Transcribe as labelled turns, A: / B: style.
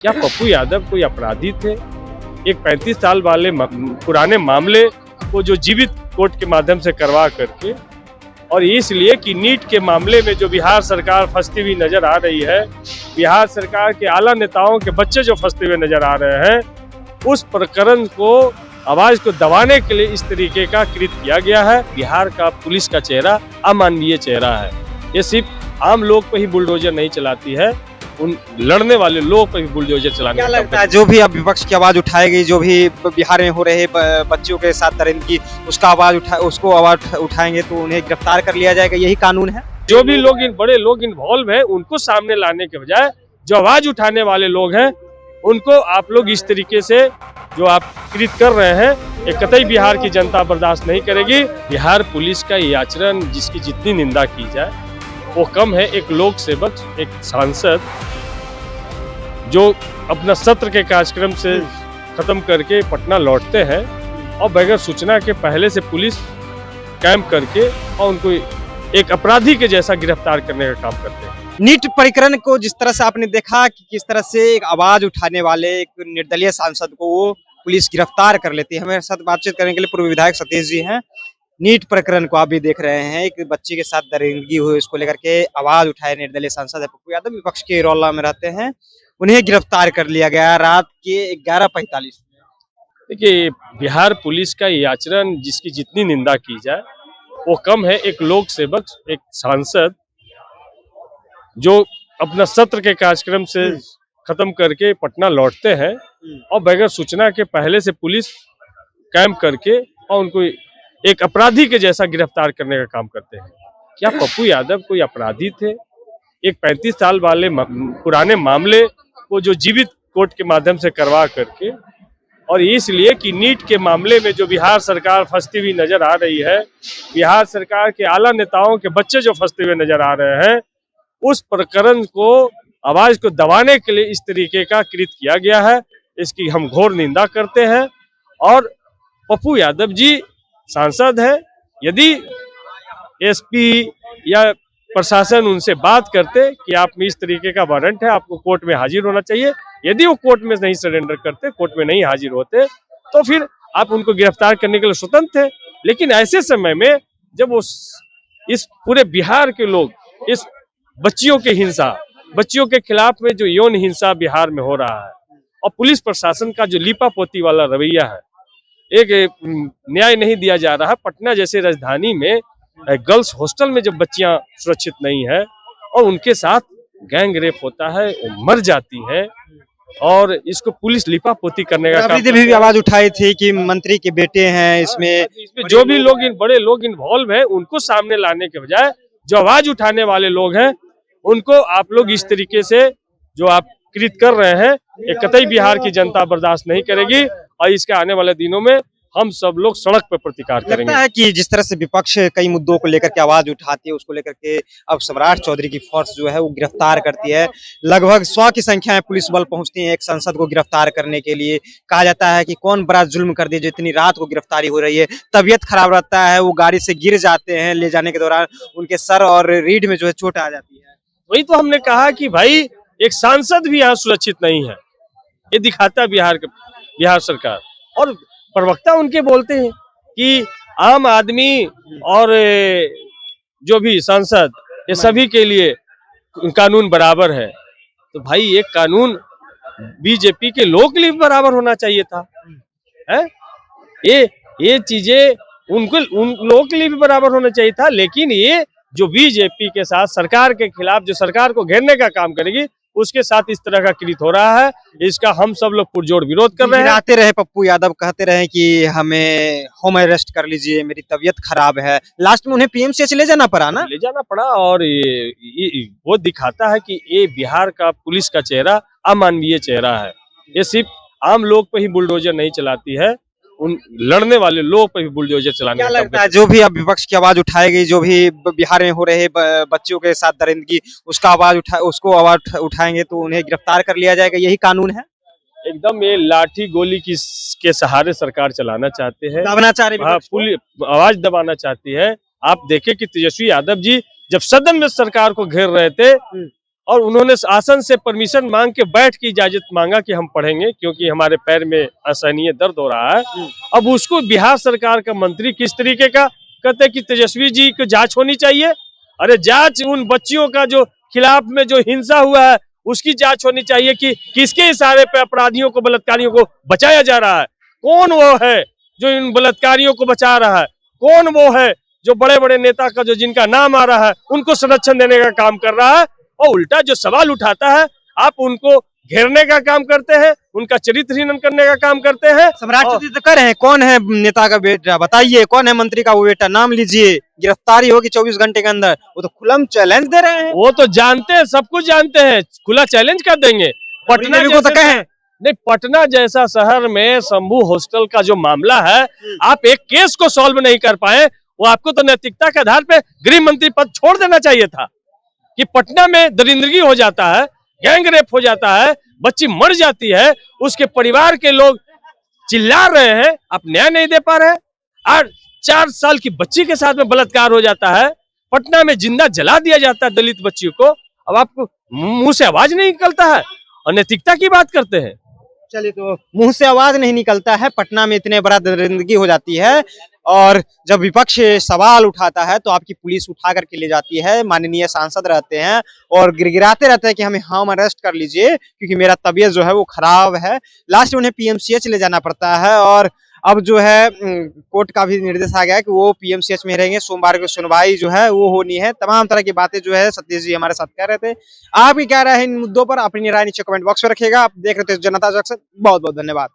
A: क्या पप्पू यादव कोई अपराधी थे? एक 35 साल वाले पुराने मामले को जो जीवित कोर्ट के माध्यम से करवा करके, और इसलिए कि नीट के मामले में जो बिहार सरकार फंसती हुई नजर आ रही है, बिहार सरकार के आला नेताओं के बच्चे जो फंसते हुए नजर आ रहे हैं, उस प्रकरण को आवाज को दबाने के लिए इस तरीके का कृत किया गया है। बिहार का पुलिस का चेहरा अमानवीय चेहरा है। ये सिर्फ आम लोग पे ही बुलडोजर नहीं चलाती है, उन लड़ने वाले लोग पे भी बुलडोजर चलाने
B: क्या
A: का काम
B: लगता है जो भी अब विपक्ष की आवाज उठाएगी, जो भी बिहार में हो रहे बच्चों के साथ दरिंदगी, उसको आवाज उठाएंगे तो उन्हें गिरफ्तार कर लिया जाएगा, यही कानून है।
A: जो भी लोग बड़े लोग इन्वॉल्व हैं, उनको सामने लाने के बजाय जो आवाज उठाने वाले लोग हैं, उनको आप लोग इस तरीके से जो आप कृत कर रहे हैं, ये कतई बिहार की जनता बर्दाश्त नहीं करेगी। बिहार पुलिस का ये आचरण, जिसकी जितनी निंदा की जाए वो कम है। एक लोक सेवक, एक सांसद जो अपना सत्र के कार्यक्रम से खत्म करके पटना लौटते हैं और बगैर सूचना के पहले से पुलिस कैंप करके और उनको एक अपराधी के जैसा गिरफ्तार करने का काम करते हैं।
B: नीट प्रकरण को जिस तरह से आपने देखा कि किस तरह से एक आवाज उठाने वाले एक निर्दलीय सांसद को वो पुलिस गिरफ्तार कर लेती है। हमारे साथ बातचीत करने के लिए पूर्व विधायक सतीश जी हैं। नीट प्रकरण को आप भी देख रहे हैं, एक बच्ची के साथ दरिंदगी हुई, उसको लेकर के आवाज उठाए निर्दलीय सांसद है पप्पू यादव, विपक्ष के रोला में रहते हैं, उन्हें गिरफ्तार कर लिया गया रात के 11:45 में।
A: देखिए, बिहार पुलिस का ये आचरण, जिसकी जितनी निंदा की जाए वो कम है। एक लोक सेवक, एक सांसद जो अपना सत्र के कार्यक्रम से खत्म करके पटना लौटते हैं और बगैर सूचना के पहले से पुलिस कैंप करके और उनको एक अपराधी के जैसा गिरफ्तार करने का काम करते हैं। क्या पप्पू यादव कोई अपराधी थे? एक 35 साल वाले पुराने मामले को जो जीवित कोर्ट के माध्यम से करवा करके, और इसलिए कि नीट के मामले में जो बिहार सरकार फंसती हुई नजर आ रही है, बिहार सरकार के आला नेताओं के बच्चे जो फंसते हुए नजर आ रहे हैं, उस प्रकरण को आवाज को दबाने के लिए इस तरीके का कृत किया गया है। इसकी हम घोर निंदा करते हैं। और पप्पू यादव जी सांसद है, यदि एसपी या प्रशासन उनसे बात करते कि आप में इस तरीके का वारंट है, आपको कोर्ट में हाजिर होना चाहिए, यदि वो कोर्ट में नहीं सरेंडर करते, कोर्ट में नहीं हाजिर होते, तो फिर आप उनको गिरफ्तार करने के लिए स्वतंत्र थे। लेकिन ऐसे समय में जब वो इस पूरे बिहार के लोग इस बच्चियों के हिंसा, बच्चियों के खिलाफ में जो यौन हिंसा बिहार में हो रहा है, और पुलिस प्रशासन का जो लीपापोती वाला रवैया है, एक न्याय नहीं दिया जा रहा। पटना जैसे राजधानी में गर्ल्स हॉस्टल में जब बच्चियां सुरक्षित नहीं है और उनके साथ गैंग रेप होता है, वो मर जाती है, और इसको पुलिस लिपापोती करने का काम।
B: भी आवाज उठाई थी कि मंत्री के बेटे हैं, इसमें
A: जो भी लोग बड़े लोग इन्वॉल्व हैं, उनको सामने लाने के बजाय जो आवाज उठाने वाले लोग हैं, उनको आप लोग इस तरीके से जो आप कृत कर रहे हैं, ये कतई बिहार की जनता बर्दाश्त नहीं करेगी। और इसके आने वाले दिनों में हम सब लोग सड़क पर प्रतिकार करेंगे।
B: लगता है कि जिस तरह से विपक्ष कई मुद्दों को लेकर के आवाज उठाती है, उसको लेकर के अब सम्राट चौधरी की फोर्स जो है वो गिरफ्तार करती है। लगभग 100 की संख्या में पुलिस बल पहुंचती है एक सांसद को गिरफ्तार करने के लिए। कहा जाता है कि कौन बड़ा जुल्म कर दिया जो इतनी रात को गिरफ्तारी हो रही है। तबीयत खराब रहता है, वो गाड़ी से गिर जाते हैं, ले जाने के दौरान उनके सर और रीढ़ में जो है चोट आ जाती है।
A: वही तो हमने कहा कि भाई एक सांसद भी यहाँ सुरक्षित नहीं है, ये दिखाता है बिहार सरकार। और प्रवक्ता उनके बोलते हैं कि आम आदमी और जो भी सांसद, ये सभी के लिए कानून बराबर है। तो भाई ये कानून बीजेपी के लोग के लिए बराबर होना चाहिए था, है? ये चीजें उन लोगों के लिए भी बराबर होना चाहिए था। लेकिन ये जो बीजेपी के साथ सरकार के खिलाफ, जो सरकार को घेरने का काम करेगी, उसके साथ इस तरह का कृत हो रहा है। इसका हम सब लोग पुरजोर विरोध कर रहे हैं।
B: आते रहे पप्पू यादव, कहते रहे कि हमें होम अरेस्ट कर लीजिए, मेरी तबीयत खराब है। लास्ट में उन्हें पीएमसीएच ले जाना पड़ा ना,
A: ले जाना पड़ा। और वो दिखाता है कि ये बिहार का पुलिस का चेहरा अमानवीय चेहरा है। ये सिर्फ आम लोग पे ही बुलडोजर नहीं चलाती है, उन लड़ने वाले लोग पे भी बुलडोजर चलाने
B: क्या
A: का काम
B: लगता है जो भी अब विपक्ष की आवाज उठाएगी, जो भी बिहार में हो रहे बच्चों के साथ दरिंदगी, उसको आवाज उठाएंगे तो उन्हें गिरफ्तार कर लिया जाएगा, यही कानून है।
A: एकदम ये लाठी गोली के सहारे सरकार चलाना चाहते हैं,
B: दबाना चाह रहे हैं,
A: पुलिस आवाज दबाना चाहती है। आप देखें कि तेजस्वी यादव जी जब सदन में सरकार को घेर रहे थे और उन्होंने आसन से परमिशन मांग के बैठ की इजाजत मांगा कि हम पढ़ेंगे क्योंकि हमारे पैर में असहनीय दर्द हो रहा है। अब उसको बिहार सरकार का मंत्री किस तरीके का कहते हैं कि तेजस्वी जी की जांच होनी चाहिए। अरे जांच उन बच्चियों का जो खिलाफ में जो हिंसा हुआ है उसकी जांच होनी चाहिए कि किसके इशारे पे अपराधियों को बलात्कारियों को बचाया जा रहा है। कौन वो है जो इन बलात्कारियों को बचा रहा है, कौन वो है जो बड़े बड़े नेता का जो जिनका नाम आ रहा है उनको संरक्षण देने का काम कर रहा है, और उल्टा जो सवाल उठाता है आप उनको घेरने का काम करते हैं, उनका चरित्र हीनन करने का काम करते हैं।
B: सम्राट चौधरी तो कर रहे हैं, कौन है नेता का बेटा बताइए, कौन है मंत्री का वो बेटा, नाम लीजिए, गिरफ्तारी होगी 24 घंटे के अंदर। वो तो खुलम चैलेंज दे रहे हैं।
A: वो तो जानते हैं, सब कुछ जानते हैं, खुला चैलेंज कर देंगे। पटना
B: को तो कहें
A: नहीं, पटना जैसा शहर में शंभू हॉस्टल का जो मामला है आप एक केस को सॉल्व नहीं कर पाए, वो आपको तो नैतिकता के आधार पे गृह मंत्री पद छोड़ देना चाहिए था। कि पटना में दरिंदगी हो जाता है, गैंग रेप हो जाता है, बच्ची मर जाती है, उसके परिवार के लोग चिल्ला रहे हैं, आप न्याय नहीं दे पा रहे हैं। और 4 साल की बच्ची के साथ में बलात्कार हो जाता है, पटना में जिंदा जला दिया जाता है दलित बच्चियों को, अब आपको मुंह से आवाज नहीं निकलता है और नैतिकता की बात करते हैं।
B: चलिए, तो मुंह से आवाज नहीं निकलता है, पटना में इतने बड़ा दरिंदगी हो जाती है और जब विपक्ष सवाल उठाता है तो आपकी पुलिस उठा करके ले जाती है, माननीय सांसद रहते हैं और गिड़गिड़ाते रहते हैं कि हमें होम अरेस्ट कर लीजिए क्योंकि मेरा तबीयत जो है वो खराब है। लास्ट में उन्हें पीएमसीएच ले जाना पड़ता है और अब जो है कोर्ट का भी निर्देश आ गया है कि वो पीएमसीएच में रहेंगे, सोमवार को सुनवाई जो है वो होनी है। तमाम तरह की बातें जो है सतीश जी हमारे साथ कह रहे थे। आपकी क्या राय है इन मुद्दों पर, अपनी राय नीचे कमेंट बॉक्स में रखिएगा। आप देख रहे थे जनता जंक्शन, बहुत बहुत धन्यवाद।